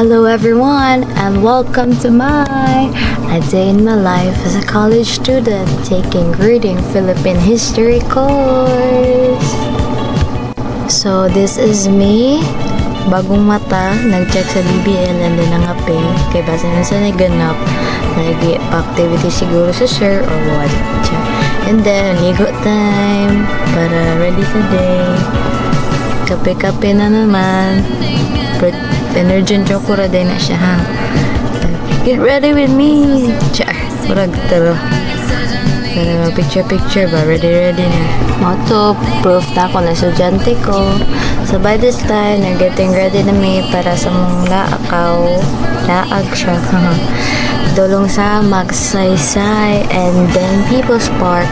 Hello everyone and welcome to my A Day in My Life as a college student taking reading Philippine history course. So this is me, bagong mata, nag-check sa BBL and then nangape, kay base na sa naganap, nag-activity siguro sa sir or what. And then, ligo time, para ready sa day. Kape-kape na naman. Energy and chokura din na siya, ha? Get ready with me! Char! Murag taro. Pero picture ba? Ready na. Moto, proof na ako na estudyante ko. So by this time, na getting ready na me para sa mong laag siya. Dulong sa Magsaysay and then People's Park.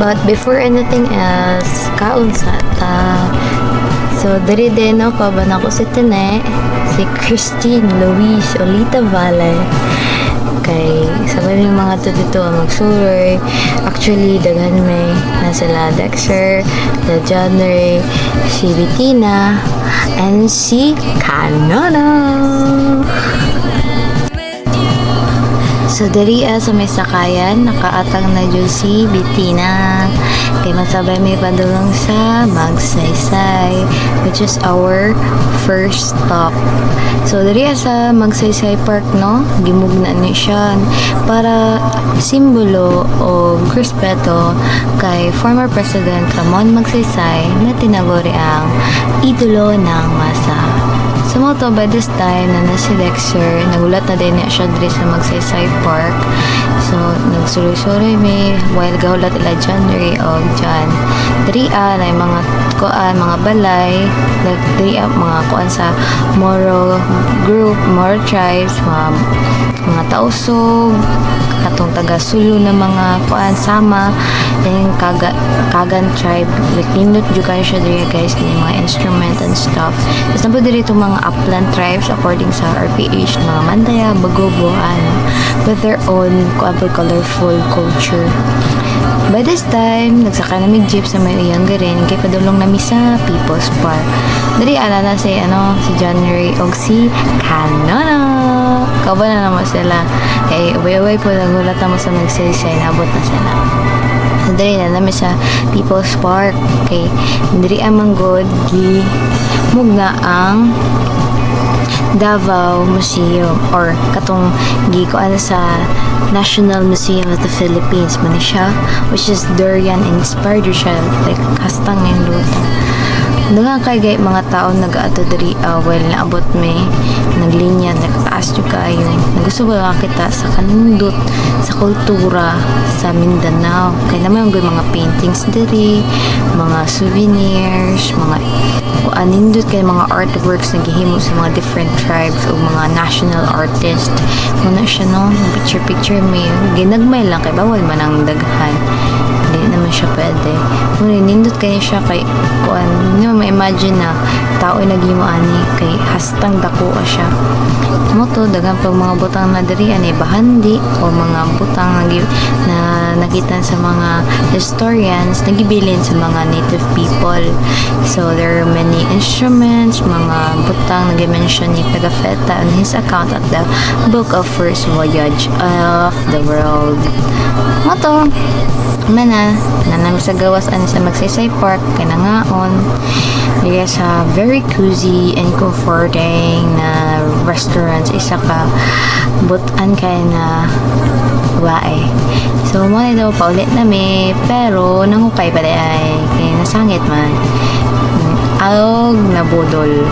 But before anything else, kaon sa ta. So, dari din ako, paban ako si Tine, si Christine Luis Olita Valle. Kay, sabi yung mga to dito magsuroy. Actually, daghan may na sila Dexter, the January, si Bettina, and si Canona. So, dari sa may sakayan, nakaatang na dyan si Bettina. Kaya masabay may padulong sa Magsaysay, which is our first stop. So, dari sa Magsaysay Park, no? Gimugna ni siya para simbolo o respeto kay former President Ramon Magsaysay na tinaguri ang idolo ng masa. So, moto by this time na si Dexter, nagulat na din siya diri sa Magsaysay Park. So, nagsuloy-suloy may while gahulat ila January o Jan. Diriya na mga kuan, mga balay, diriya mga kuan sa Moro group, Moro tribes, mga tausog, katong taga-Sulu na mga kuan sama, then Kagan tribe, like nindot jud kayo siya diri guys, kini mga instrument and stuff. Tapos napo diri itong mga upland tribes according sa RPH, mga Mandaya, Bagobo, with their own colorful culture. By this time, nagsaka na may jeep sa may iyang garin, kay padulong na sa People's Park. Dari na si January o si Canona. Kauban na naman sila. Kay uway-uway po nagulat naman sa Magsaysay, nabot na sila. So, dari na namin sa People's Park. Okay, dari amang good mugna ang Davao Museum or katong gikuan sa National Museum of the Philippines man siya, which is durian inspired siya, like kastang ng luto. Daghang kay mga tao nag-ato diri well naabot may naglinya nagtaas jud kayo. Nagusto ba kita sa kanindot sa kultura sa Mindanao. Kay naman yung mga paintings diri, mga souvenirs, mga kuanindot kay mga artworks na gihimo sa mga different tribes o mga national artists. Muna siya no, picture may ginagmay lang kay bawal man ang daghan. Hindi naman siya pwede. Ngunit nindot kayo siya kay kuan, hindi mo ma-imagine na tao ay naghimo ani kay hastang dakuha siya. Mo to daghang pag mga butang na diri ani bahandi o mga butang na nakita sa mga historians nagibilin sa mga native people. So there are many instruments, mga butang nag-mention ni Pagafetta on his account at the Book of First Voyage of the World. Mo to mana nanami sa gawas ani sa Magsaysay Park kay nangaon diya sa very cozy and comforting na restaurants, isa ka butan kay na wae. So mo na daw paulit nami pero nangukay pa ay kay nasangit man alog na budol.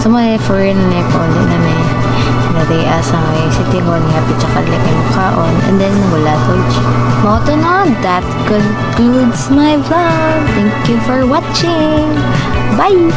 So mo na for na paulit nami day asa may City Hall nga pitsa like yung kaon and then wala to moto na. That concludes my vlog. Thank you for watching. Bye.